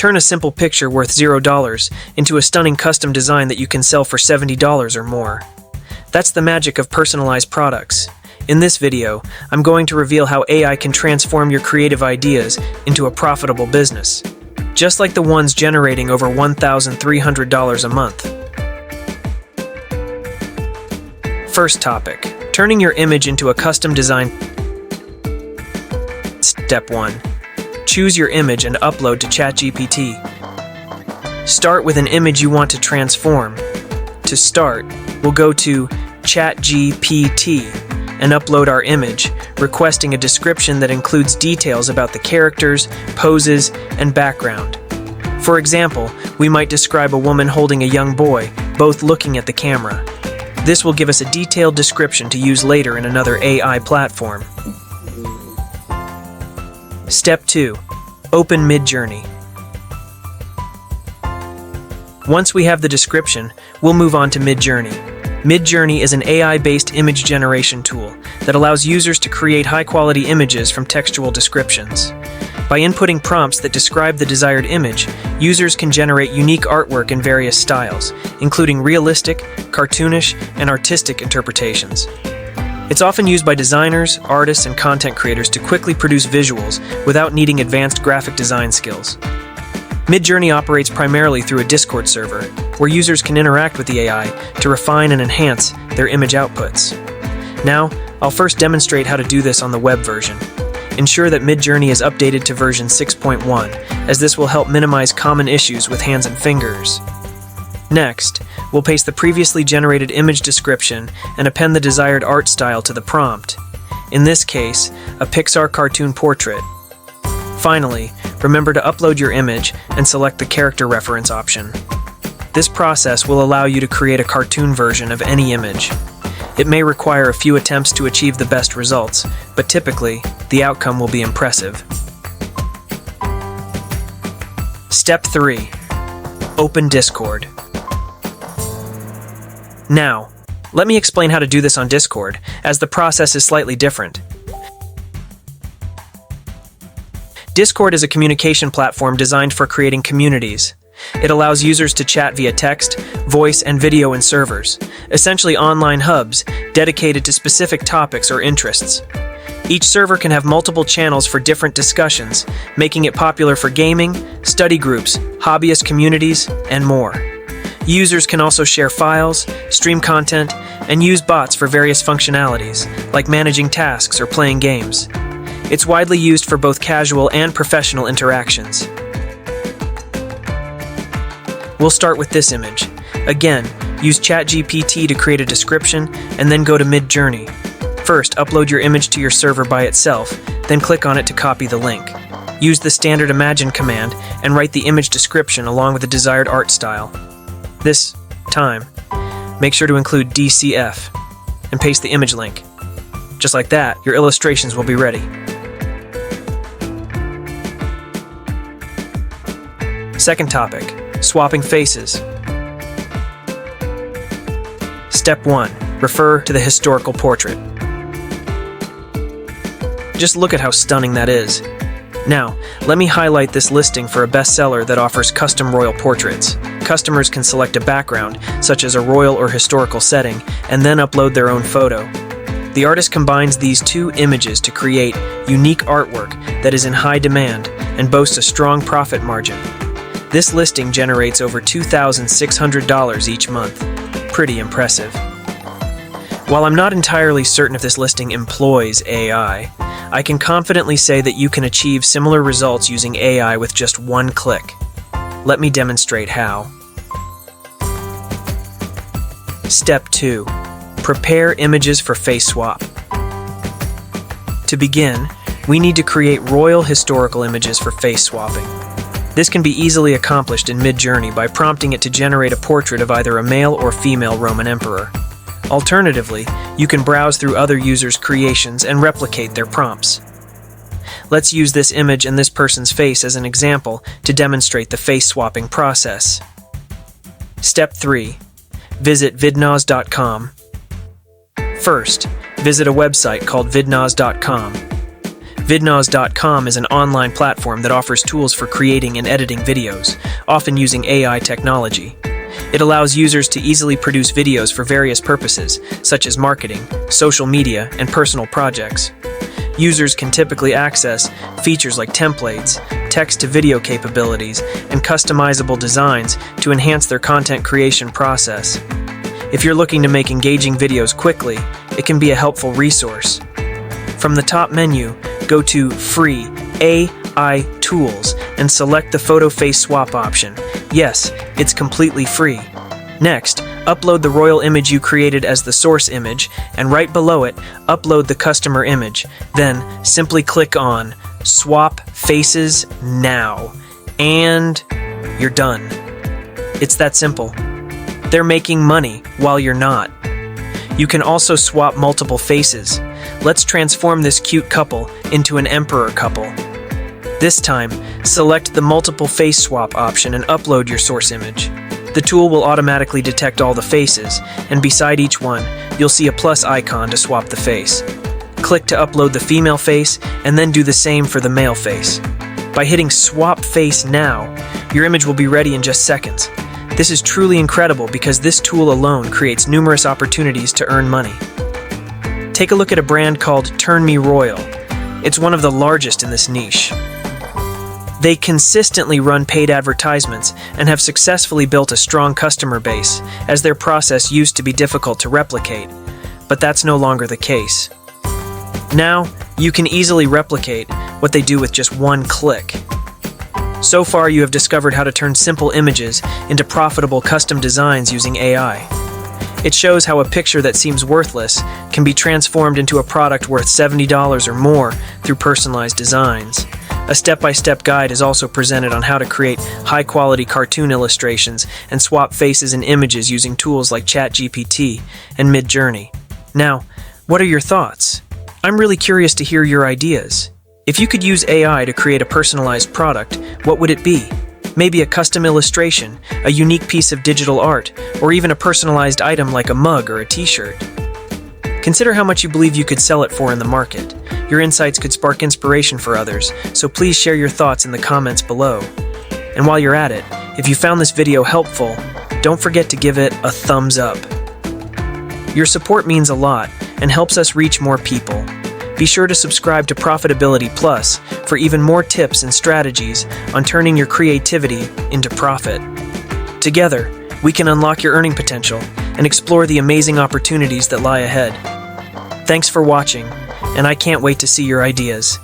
Turn a simple picture worth $0 into a stunning custom design that you can sell for $70 or more. That's the magic of personalized products. In this video, I'm going to reveal how AI can transform your creative ideas into a profitable business, just like the ones generating over $1,300 a month. First topic, turning your image into a custom design. Step 1. Choose your image and upload to ChatGPT. Start with an image you want to transform. To start, we'll go to ChatGPT and upload our image, requesting a description that includes details about the characters, poses, and background. For example, we might describe a woman holding a young boy, both looking at the camera. This will give us a detailed description to use later in another AI platform. Step 2. Open Midjourney. Once we have the description, we'll move on to Midjourney. Midjourney is an AI-based image generation tool that allows users to create high-quality images from textual descriptions. By inputting prompts that describe the desired image, users can generate unique artwork in various styles, including realistic, cartoonish, and artistic interpretations. It's often used by designers, artists, and content creators to quickly produce visuals without needing advanced graphic design skills. Midjourney operates primarily through a Discord server, where users can interact with the AI to refine and enhance their image outputs. Now, I'll first demonstrate how to do this on the web version. Ensure that Midjourney is updated to version 6.1, as this will help minimize common issues with hands and fingers. Next, we'll paste the previously generated image description and append the desired art style to the prompt. In this case, a Pixar cartoon portrait. Finally, remember to upload your image and select the character reference option. This process will allow you to create a cartoon version of any image. It may require a few attempts to achieve the best results, but typically, the outcome will be impressive. Step 3. Open Discord. Now, let me explain how to do this on Discord, as the process is slightly different. Discord is a communication platform designed for creating communities. It allows users to chat via text, voice, and video in servers, essentially online hubs dedicated to specific topics or interests. Each server can have multiple channels for different discussions, making it popular for gaming, study groups, hobbyist communities, and more. Users can also share files, stream content, and use bots for various functionalities, like managing tasks or playing games. It's widely used for both casual and professional interactions. We'll start with this image. Again, use ChatGPT to create a description, and then go to Midjourney. First, upload your image to your server by itself, then click on it to copy the link. Use the standard Imagine command and write the image description along with the desired art style. This time, make sure to include DCF and paste the image link. Just like that, your illustrations will be ready. Second topic, swapping faces. Step 1. Refer to the historical portrait. Just look at how stunning that is. Now, let me highlight this listing for a bestseller that offers custom royal portraits. Customers can select a background, such as a royal or historical setting, and then upload their own photo. The artist combines these two images to create unique artwork that is in high demand and boasts a strong profit margin. This listing generates over $2,600 each month. Pretty impressive. While I'm not entirely certain if this listing employs AI, I can confidently say that you can achieve similar results using AI with just one click. Let me demonstrate how. Step 2. Prepare images for face swap. To begin, we need to create royal historical images for face swapping. This can be easily accomplished in Midjourney by prompting it to generate a portrait of either a male or female Roman emperor. Alternatively, you can browse through other users' creations and replicate their prompts. Let's use this image and this person's face as an example to demonstrate the face swapping process. Step 3. Visit vidnaz.com. First, visit a website called vidnaz.com. Vidnoz.com is an online platform that offers tools for creating and editing videos, often using AI technology. It allows users to easily produce videos for various purposes, such as marketing, social media, and personal projects. Users can typically access features like templates, text-to-video capabilities, and customizable designs to enhance their content creation process. If you're looking to make engaging videos quickly, it can be a helpful resource. From the top menu, go to Free AI Tools and select the Photo Face Swap option. Yes, it's completely free. Next, upload the royal image you created as the source image, and right below it, upload the customer image. Then, simply click on Swap Faces Now, and you're done. It's that simple. They're making money while you're not. You can also swap multiple faces. Let's transform this cute couple into an emperor couple. This time, select the multiple face swap option and upload your source image. The tool will automatically detect all the faces, and beside each one, you'll see a plus icon to swap the face. Click to upload the female face, and then do the same for the male face. By hitting Swap Face Now, your image will be ready in just seconds. This is truly incredible because this tool alone creates numerous opportunities to earn money. Take a look at a brand called Turn Me Royal. It's one of the largest in this niche. They consistently run paid advertisements and have successfully built a strong customer base, as their process used to be difficult to replicate. But that's no longer the case. Now, you can easily replicate what they do with just one click. So far, you have discovered how to turn simple images into profitable custom designs using AI. It shows how a picture that seems worthless can be transformed into a product worth $70 or more through personalized designs. A step-by-step guide is also presented on how to create high-quality cartoon illustrations and swap faces and images using tools like ChatGPT and Midjourney. Now, what are your thoughts? I'm really curious to hear your ideas. If you could use AI to create a personalized product, what would it be? Maybe a custom illustration, a unique piece of digital art, or even a personalized item like a mug or a t-shirt. Consider how much you believe you could sell it for in the market. Your insights could spark inspiration for others, so please share your thoughts in the comments below. And while you're at it, if you found this video helpful, don't forget to give it a thumbs up. Your support means a lot and helps us reach more people. Be sure to subscribe to Profitability Plus for even more tips and strategies on turning your creativity into profit. Together, we can unlock your earning potential and explore the amazing opportunities that lie ahead. Thanks for watching, and I can't wait to see your ideas.